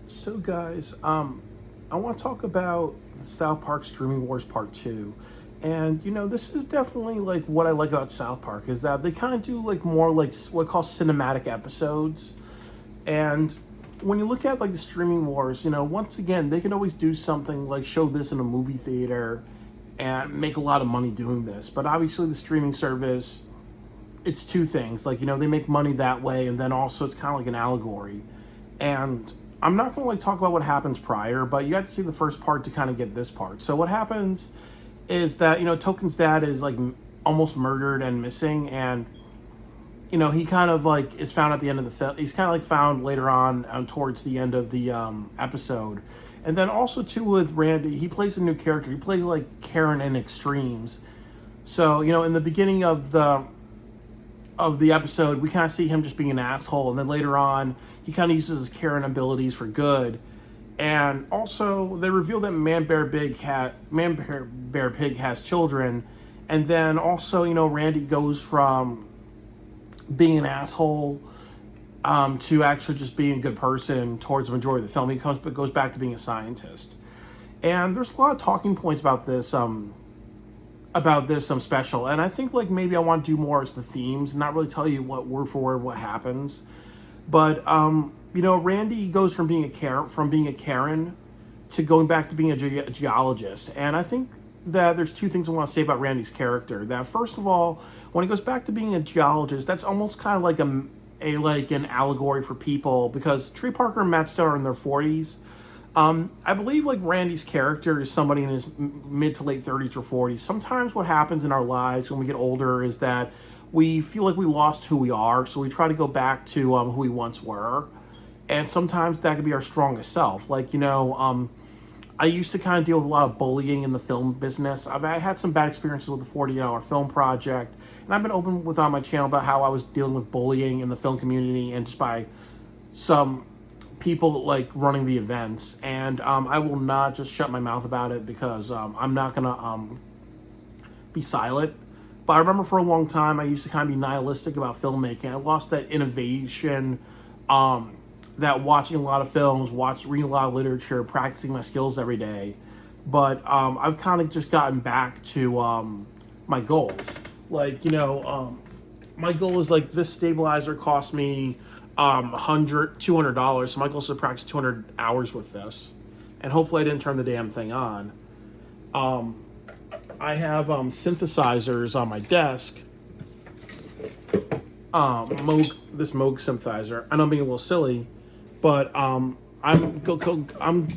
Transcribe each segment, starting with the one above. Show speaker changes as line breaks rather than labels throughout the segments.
So, guys, I want to talk about the South Park Streaming Wars Part 2. And, this is definitely like what I like about South Park is that they kind of do like more like what I call cinematic episodes. And when you look at like the streaming wars, once again, they can always do something like show this in a movie theater and make a lot of money doing this. But obviously, the streaming service, it's two things. Like, they make money that way, and then also it's kind of like an allegory. And I'm not going to like talk about what happens prior, but you have to see the first part to kind of get this part. So what happens is that Token's dad is like almost murdered and missing, and he kind of like is found at the end of the film. He's kind of like found later on towards the end of the episode, and then also too with Randy, he plays a new character. He plays like Karen in Extremes. So in the beginning of the episode, we kind of see him just being an asshole, and then later on, he kind of uses his Karen abilities for good. And also, they reveal that Man Bear Pig has children, and then also, Randy goes from being an asshole to actually just being a good person towards the majority of the film. He goes back to being a scientist, and there's a lot of talking points about this special, and I think like maybe I want to do more as the themes, not really tell you what word for word what happens. But Randy goes from being a Karen to going back to being a geologist, and I think that there's two things I want to say about Randy's character. That first of all, when he goes back to being a geologist, that's almost kind of like a like an allegory for people, because Trey Parker and Matt Stone are in their 40s. I believe like Randy's character is somebody in his mid to late 30s or 40s. Sometimes what happens in our lives when we get older is that we feel like we lost who we are, so we try to go back to who we once were, and sometimes that could be our strongest self. Like I used to kind of deal with a lot of bullying in the film business. I had some bad experiences with the 40-hour film project, and I've been open with on my channel about how I was dealing with bullying in the film community and just by some people like running the events, and I will not just shut my mouth about it because I'm not gonna be silent. But I remember for a long time I used to kind of be nihilistic about filmmaking. I lost that innovation, that watching a lot of films, reading a lot of literature, practicing my skills every day. But I've kind of just gotten back to my goals. Like my goal is like this stabilizer cost me $200. So my goal is to practice 200 hours with this, and hopefully I didn't turn the damn thing on. I have synthesizers on my desk. This Moog synthesizer. I know I'm being a little silly, but I'm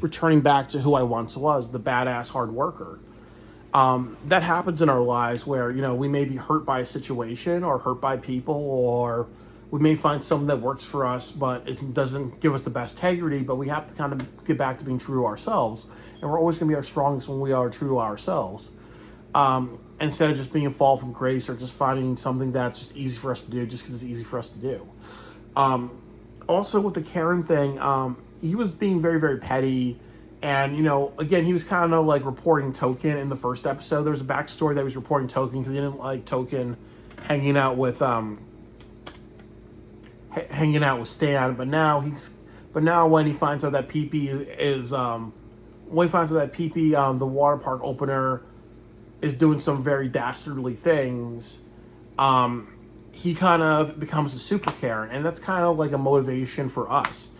returning back to who I once was, the badass hard worker. That happens in our lives where we may be hurt by a situation or hurt by people, or we may find something that works for us, but it doesn't give us the best integrity. But we have to kind of get back to being true to ourselves, and we're always going to be our strongest when we are true to ourselves. Instead of just being a fall from grace or just finding something that's just easy for us to do just because it's easy for us to do. Also with the Karen thing, he was being very, very petty. And, again, he was kind of like reporting Token in the first episode. There was a backstory that he was reporting Token because he didn't like Token hanging out with Stan. But now when he finds out that the water park opener is doing some very dastardly things, he kind of becomes a super Karen, and that's kind of like a motivation for us.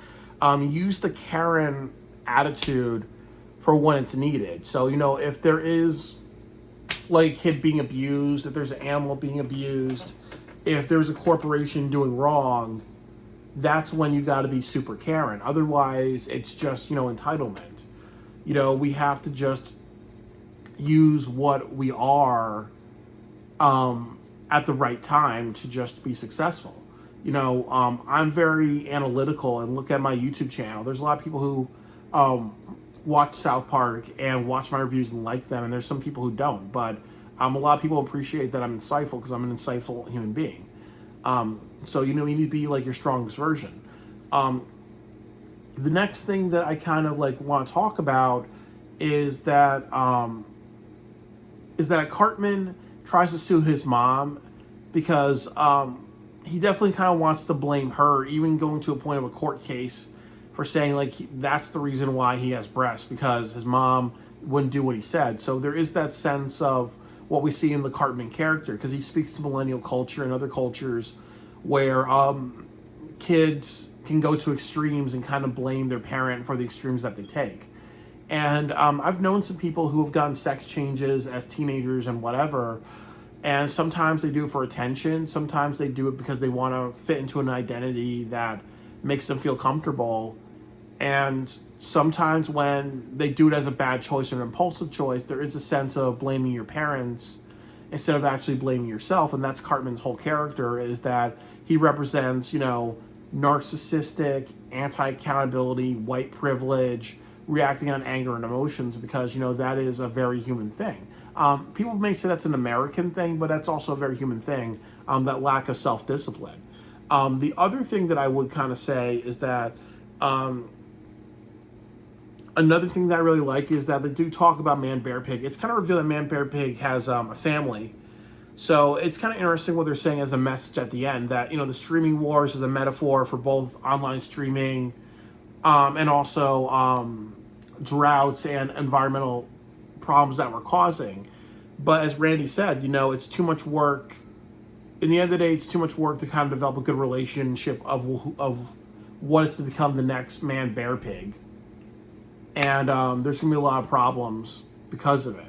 Use the Karen attitude for when it's needed. So if there is like kid being abused, if there's an animal being abused, if there's a corporation doing wrong, that's when you got to be super Karen. Otherwise, it's just entitlement. We have to just use what we are at the right time to just be successful. I'm very analytical and look at my YouTube channel. There's a lot of people who watch South Park and watch my reviews and like them, and there's some people who don't. But a lot of people appreciate that I'm insightful because I'm an insightful human being. So you need to be like your strongest version. The next thing that I kind of like want to talk about is that Cartman tries to sue his mom because he definitely kind of wants to blame her, even going to a point of a court case for saying like that's the reason why he has breasts, because his mom wouldn't do what he said. So there is that sense of what we see in the Cartman character, because he speaks to millennial culture and other cultures where kids can go to extremes and kind of blame their parent for the extremes that they take. And I've known some people who have gotten sex changes as teenagers and whatever, and sometimes they do it for attention. Sometimes they do it because they want to fit into an identity that makes them feel comfortable. And sometimes when they do it as a bad choice or an impulsive choice, there is a sense of blaming your parents instead of actually blaming yourself. And that's Cartman's whole character, is that he represents, narcissistic, anti-accountability, white privilege, reacting on anger and emotions, because, that is a very human thing. People may say that's an American thing, but that's also a very human thing, that lack of self-discipline. The other thing that I would kind of say is that another thing that I really like is that they do talk about Man Bear Pig. It's kind of revealed that Man Bear Pig has a family. So it's kind of interesting what they're saying as a message at the end, that, the streaming wars is a metaphor for both online streaming and also droughts and environmental problems that we're causing. But as Randy said, it's too much work. In the end of the day, it's too much work to kind of develop a good relationship of what is to become the next Man Bear Pig. And there's going to be a lot of problems because of it.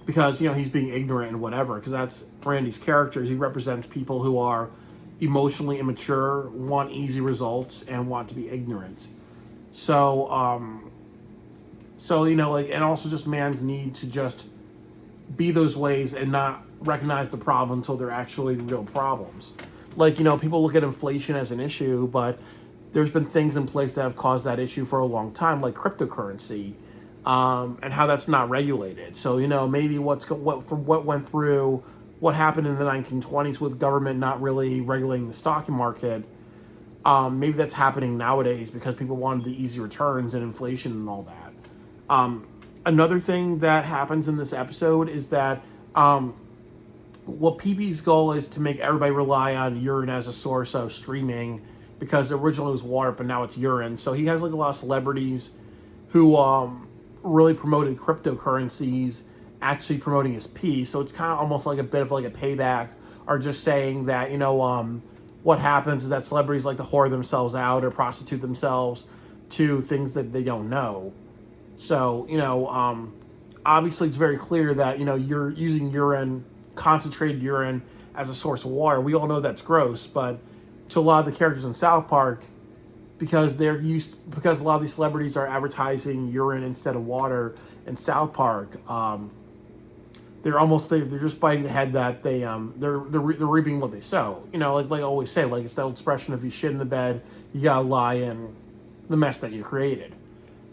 Because, he's being ignorant and whatever. Because that's Randy's character. He represents people who are emotionally immature, want easy results, and want to be ignorant. So, and also just man's need to just be those ways and not recognize the problem until they're actually real problems. Like, people look at inflation as an issue, but there's been things in place that have caused that issue for a long time, like cryptocurrency, and how that's not regulated. So, maybe what went through, what happened in the 1920s with government not really regulating the stock market, maybe that's happening nowadays because people wanted the easy returns and inflation and all that. Another thing that happens in this episode is that PP's goal is to make everybody rely on urine as a source of streaming, because originally it was water, but now it's urine. So he has like a lot of celebrities who really promoted cryptocurrencies, actually promoting his pee. So it's kind of almost like a bit of like a payback, or just saying that, what happens is that celebrities like to whore themselves out or prostitute themselves to things that they don't know. So, obviously it's very clear that, you're using urine, concentrated urine, as a source of water. We all know that's gross, but to a lot of the characters in South Park, because a lot of these celebrities are advertising urine instead of water in South Park, they're just biting the head that they're reaping what they sow. Like I always say, like it's that expression, if you shit in the bed, you gotta lie in the mess that you created.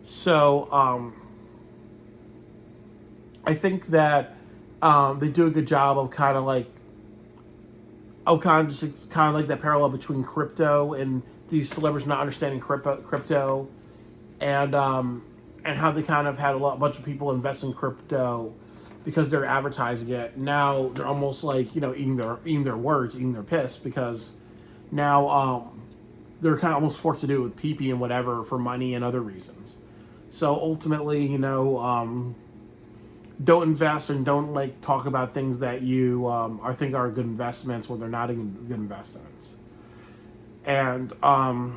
So I think that they do a good job of kind of like that parallel between crypto and these celebrities not understanding crypto, and how they kind of had a bunch of people invest in crypto because they're advertising it. Now they're almost like eating their words, eating their piss, because now they're kind of almost forced to do it with PP and whatever for money and other reasons. So ultimately, don't invest and don't like talk about things that you think are good investments when they're not even good investments. And I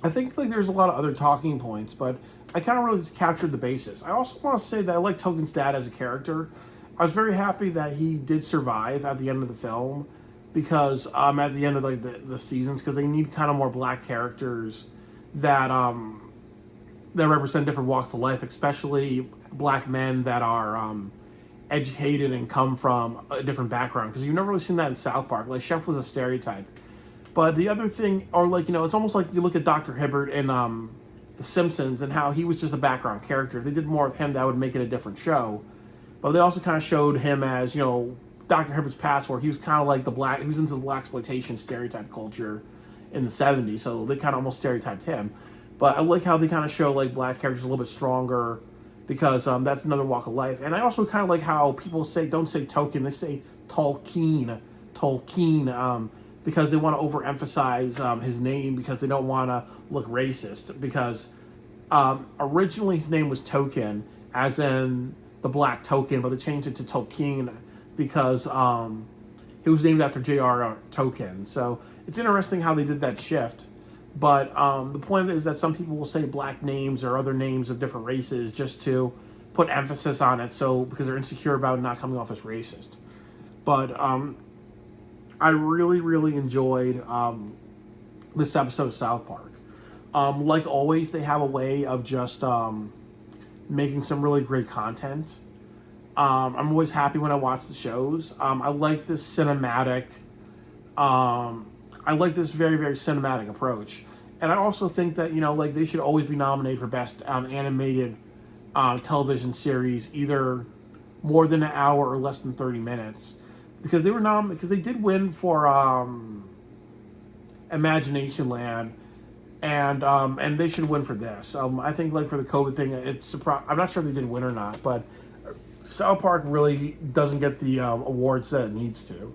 think like there's a lot of other talking points, but I kind of really just captured the basis. I also want to say that I like Token's dad as a character. I was very happy that he did survive at the end of the film, because at the end of like the seasons, because they need kind of more black characters that represent different walks of life, especially black men that are educated and come from a different background, because you've never really seen that in South Park. Like Chef was a stereotype. But the other thing, or like, it's almost like you look at Dr. Hibbert in The Simpsons and how he was just a background character. If they did more with him, that would make it a different show. But they also kind of showed him as, Dr. Hibbert's past, where he was kind of like he was into the blaxploitation stereotype culture in the 70s, so they kind of almost stereotyped him. But I like how they kind of show like black characters a little bit stronger, because that's another walk of life. And I also kind of like how people don't say Token, they say Tolkien, because they want to overemphasize his name because they don't want to look racist. Because originally his name was Token, as in the Black Token, but they changed it to Tolkien because he was named after J.R.R. Tolkien. So it's interesting how they did that shift. But the point is that some people will say black names or other names of different races just to put emphasis on it, so because they're insecure about not coming off as racist. But I really, really enjoyed this episode of South Park. Like always, they have a way of just making some really great content. I'm always happy when I watch the shows. I like this cinematic. I like this very, very cinematic approach, and I also think that like they should always be nominated for best animated television series, either more than an hour or less than 30 minutes, because because they did win for Imagination Land, and they should win for this. I think like for the COVID thing, I'm not sure if they did win or not, but South Park really doesn't get the awards that it needs to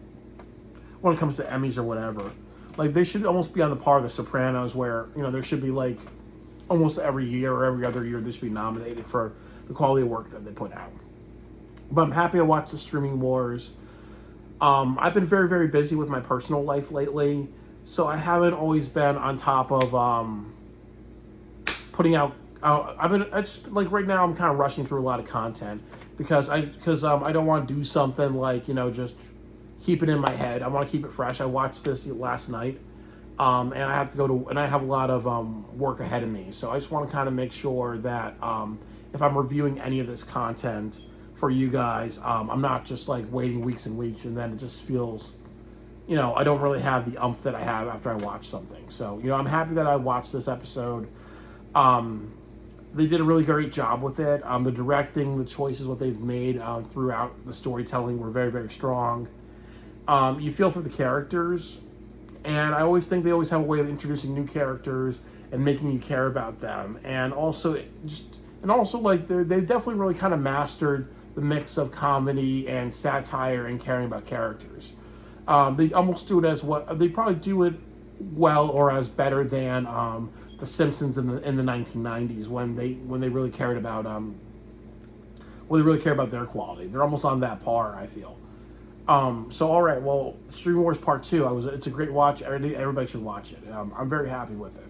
when it comes to Emmys or whatever. Like they should almost be on the par of The Sopranos, where there should be like almost every year or every other year they should be nominated for the quality of work that they put out. But I'm happy I watched the streaming wars. I've been very, very busy with my personal life lately, so I haven't always been on top of putting out. I just like right now I'm kind of rushing through a lot of content because I don't want to do something like just keep it in my head. I want to keep it fresh. I watched this last night, and I have to and I have a lot of work ahead of me. So I just want to kind of make sure that if I'm reviewing any of this content for you guys, I'm not just like waiting weeks and weeks, and then it just feels, I don't really have the oomph that I have after I watch something. So I'm happy that I watched this episode. They did a really great job with it. The directing, the choices, what they've made throughout the storytelling were very, very strong. You feel for the characters, and I always think they always have a way of introducing new characters and making you care about them. And also like they've definitely really kind of mastered the mix of comedy and satire and caring about characters. They almost do it they probably do it well or as better than The Simpsons in the 1990s when they really cared about their quality. They're almost on that par, I feel. So all right, well, Stream Wars Part 2, it's a great watch. Everybody should watch it. I'm very happy with it.